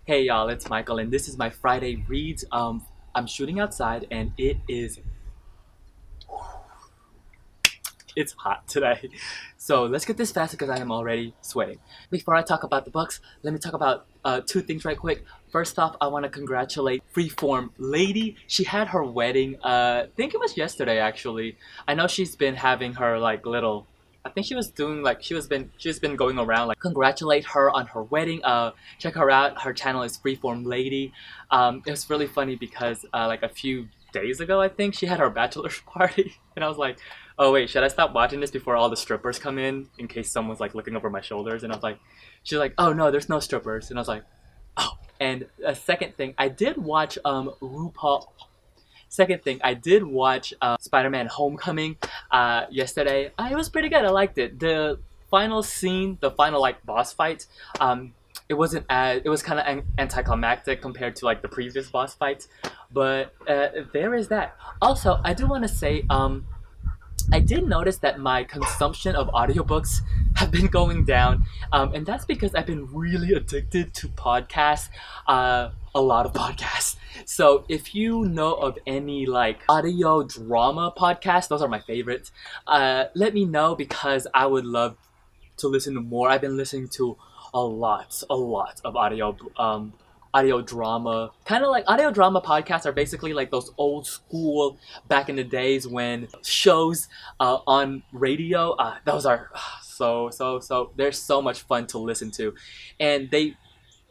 Hey y'all, it's Michael, and this is my Friday reads. I'm shooting outside, and it's hot today. So let's get this fast because I am already sweating. Before I talk about the books, let me talk about two things right quick. First off, I want to congratulate Freeform Lady. She had her wedding. I think it was yesterday actually. I know she's been having her like little. I think she was doing like she's been going around like congratulate her on her wedding. Check her out. Her channel is Freeform Lady. It was really funny because like a few days ago I think she had her bachelor's party, and I was like, oh wait, should I stop watching this before all the strippers come in case someone's like looking over my shoulders? And I was like, she's like, oh no, there's no strippers. And I was like, oh. And a second thing, I did watch RuPaul. Second thing, I did watch Spider-Man Homecoming yesterday. It was pretty good. I liked it. The final scene, the final like boss fight, it was kind of anticlimactic compared to like the previous boss fights, but there is that. Also, I do want to say I did notice that my consumption of audiobooks have been going down, and that's because I've been really addicted to podcasts, a lot of podcasts. So if you know of any like audio drama podcasts, those are my favorites. Let me know because I would love to listen to more. I've been listening to a lot of audio drama. Kind of like audio drama podcasts are basically like those old school back in the days when shows on radio. Those are so they're so much fun to listen to, and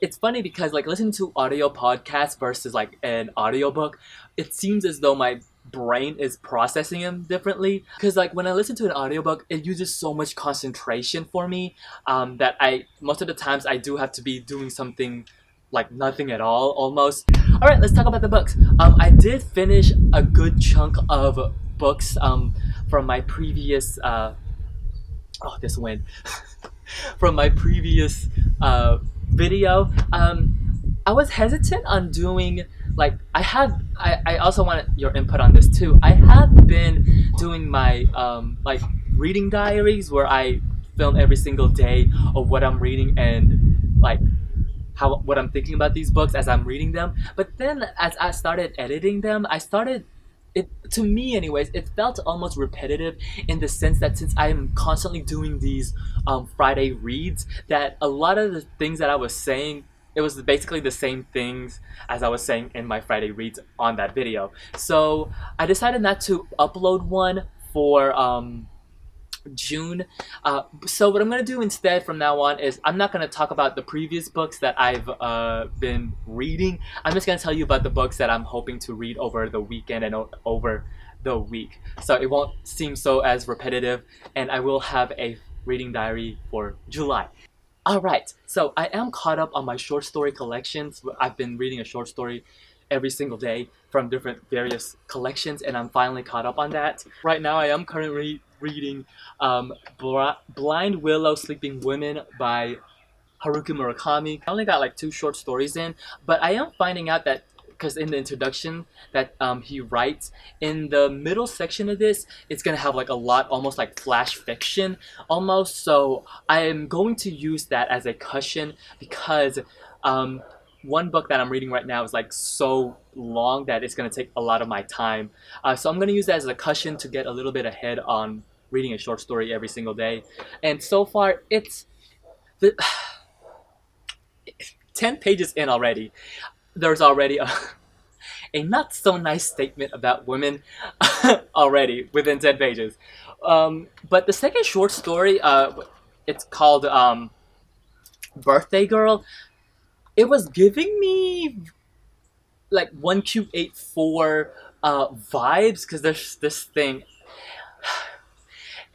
it's funny because like listening to audio podcasts versus like an audiobook, it seems as though my brain is processing them differently, because like when I listen to an audiobook it uses so much concentration for me, that I most of the times I do have to be doing something like nothing at all almost. All right, let's talk about the books. I did finish a good chunk of books from my previous this wind from my previous video. I was hesitant on doing like I also wanted your input on this too. I have been doing my like reading diaries where I film every single day of what I'm reading and like what I'm thinking about these books as I'm reading them. But then as I started editing them, I started it, to me anyways, it felt almost repetitive in the sense that since I am constantly doing these Friday reads, that a lot of the things that I was saying, it was basically the same things as I was saying in my Friday reads on that video. So I decided not to upload one for June. So what I'm gonna do instead from now on is I'm not gonna talk about the previous books that I've been reading. I'm just gonna tell you about the books that I'm hoping to read over the weekend and over the week. So it won't seem so as repetitive, and I will have a reading diary for July. Alright, so I am caught up on my short story collections. I've been reading a short story every single day from different various collections, and I'm finally caught up on that. Right now I am currently reading Blind Willow Sleeping Women by Haruki Murakami. I only got like 2 short stories in, but I am finding out that because in the introduction that he writes, in the middle section of this, it's gonna have like a lot, almost like flash fiction almost. So I am going to use that as a cushion because one book that I'm reading right now is like so long that it's gonna take a lot of my time. So I'm gonna use that as a cushion to get a little bit ahead on reading a short story every single day. And so far, it's the 10 pages in already. There's already a not so nice statement about women already within 10 pages. But the second short story, it's called Birthday Girl. It was giving me like 1Q84 vibes, because there's this thing.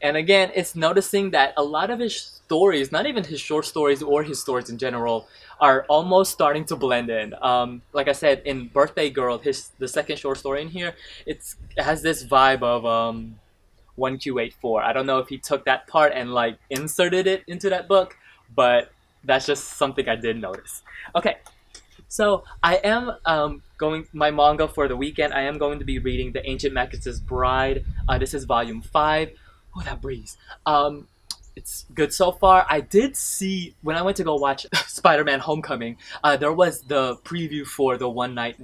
And again, it's noticing that a lot of his stories, not even his short stories or his stories in general, are almost starting to blend in. Like I said, in Birthday Girl, the second short story in here, it has this vibe of 1Q84. I don't know if he took that part and like inserted it into that book, but that's just something I did notice. Okay, so I am going my manga for the weekend. I am going to be reading The Ancient Magus' Bride. This is volume 5. Oh, that breeze. it's good so far. I did see when I went to go watch Spider-Man: Homecoming. There was the preview for the one night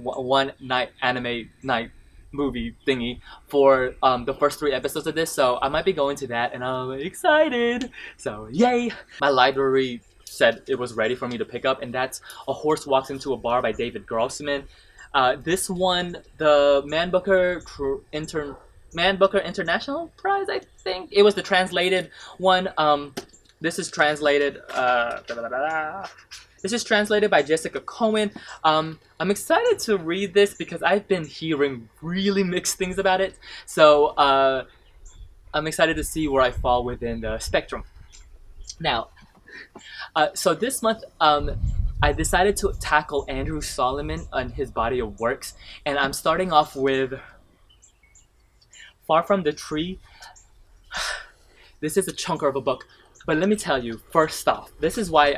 anime night movie thingy for the first 3 episodes of this. So I might be going to that, and I'm excited. So yay! My library said it was ready for me to pick up, and that's A Horse Walks into a Bar by David Grossman. This won the Man Booker International Prize, I think. It was the translated one. This is translated. This is translated by Jessica Cohen. I'm excited to read this because I've been hearing really mixed things about it. So I'm excited to see where I fall within the spectrum. Now, so this month, I decided to tackle Andrew Solomon and his body of works, and I'm starting off with Far From the Tree. This is a chunker of a book, but let me tell you, first off, this is why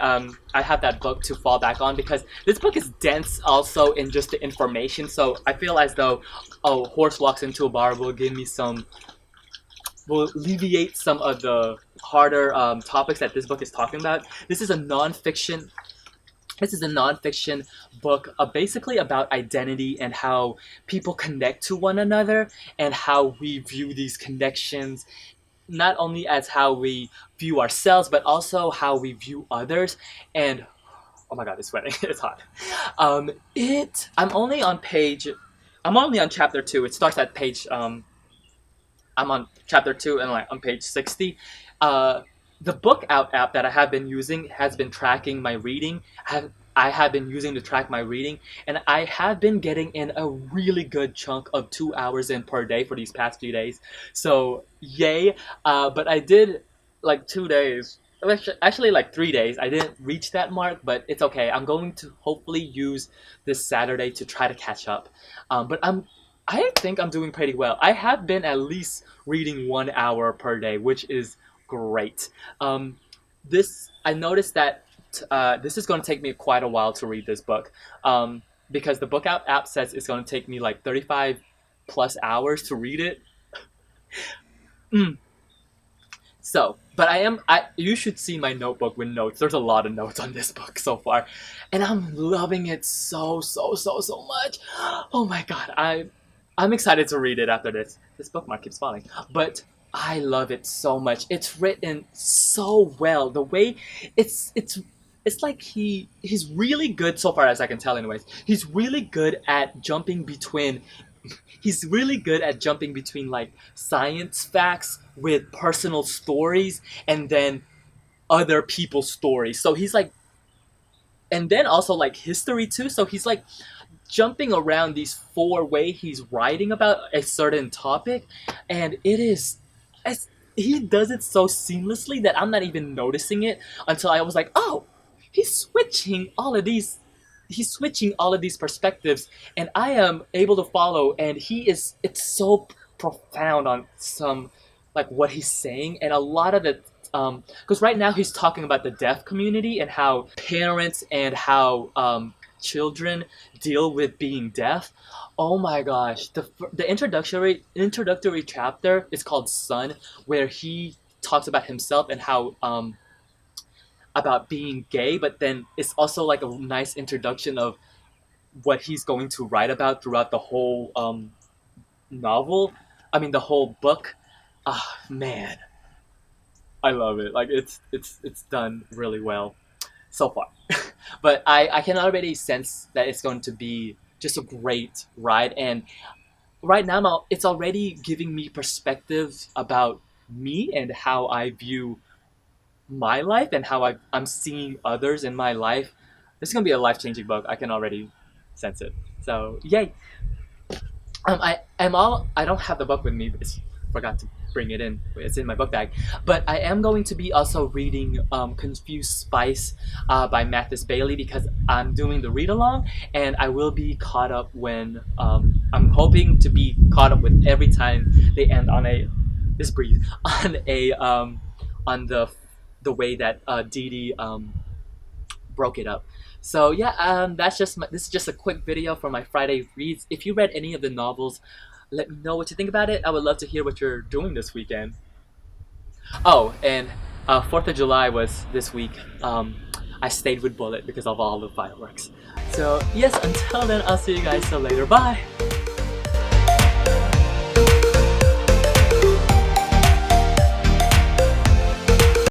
I have that book to fall back on, because this book is dense also in just the information, so I feel as though A Horse Walks into a Bar will give me will alleviate some of the harder topics that this book is talking about. This is a nonfiction book basically about identity and how people connect to one another and how we view these connections, not only as how we view ourselves, but also how we view others. And oh my god, it's sweating. It's hot. I'm only on chapter 2. It starts at page I'm on chapter 2 and on page 60. The Book Out app that I have been using has been tracking my reading. I have been using to track my reading, and I have been getting in a really good chunk of 2 hours in per day for these past few days. So yay! But I did 2 days. Actually, 3 days. I didn't reach that mark, but it's okay. I'm going to hopefully use this Saturday to try to catch up. But I think I'm doing pretty well. I have been at least reading 1 hour per day, which is great. I noticed that this is going to take me quite a while to read this book, because the Book Out app says it's going to take me 35 plus hours to read it. So, but you should see my notebook with notes. There's a lot of notes on this book so far, and I'm loving it so much. Oh my god, I'm excited to read it after this. This bookmark keeps falling, but I love it so much. It's written so well. The way it's like he's really good so far, as I can tell anyways. He's really good at jumping between science facts with personal stories and then other people's stories. So he's and then also history too. So he's jumping around these 4 ways he's writing about a certain topic, and he does it so seamlessly that I'm not even noticing it until I was like, oh, he's switching all of these perspectives, and I am able to follow, and it's so profound on some what he's saying, and a lot of the because right now he's talking about the deaf community and how parents and how children deal with being deaf. Oh my gosh, the introductory chapter is called Son, where he talks about himself and how about being gay, but then it's also a nice introduction of what he's going to write about throughout the whole the whole book. Man, I love it. It's done really well so far. But I can already sense that it's going to be just a great ride, and right now it's already giving me perspectives about me and how I view my life and how I'm seeing others in my life. This is gonna be a life-changing book. I can already sense it. So yay! I don't have the book with me, but forgot to bring it in. It's in my book bag. But I am going to be also reading Confused Spice by Mathis Bailey, because I'm doing the read along, and I will be caught up when I'm hoping to be caught up with every time they end on on the way that Dee Dee broke it up. So yeah, this is just a quick video for my Friday reads. If you read any of the novels, let me know what you think about it. I would love to hear what you're doing this weekend. Oh, and 4th of July was this week. I stayed with Bullet because of all the fireworks. So yes, until then, I'll see you guys till later. Bye!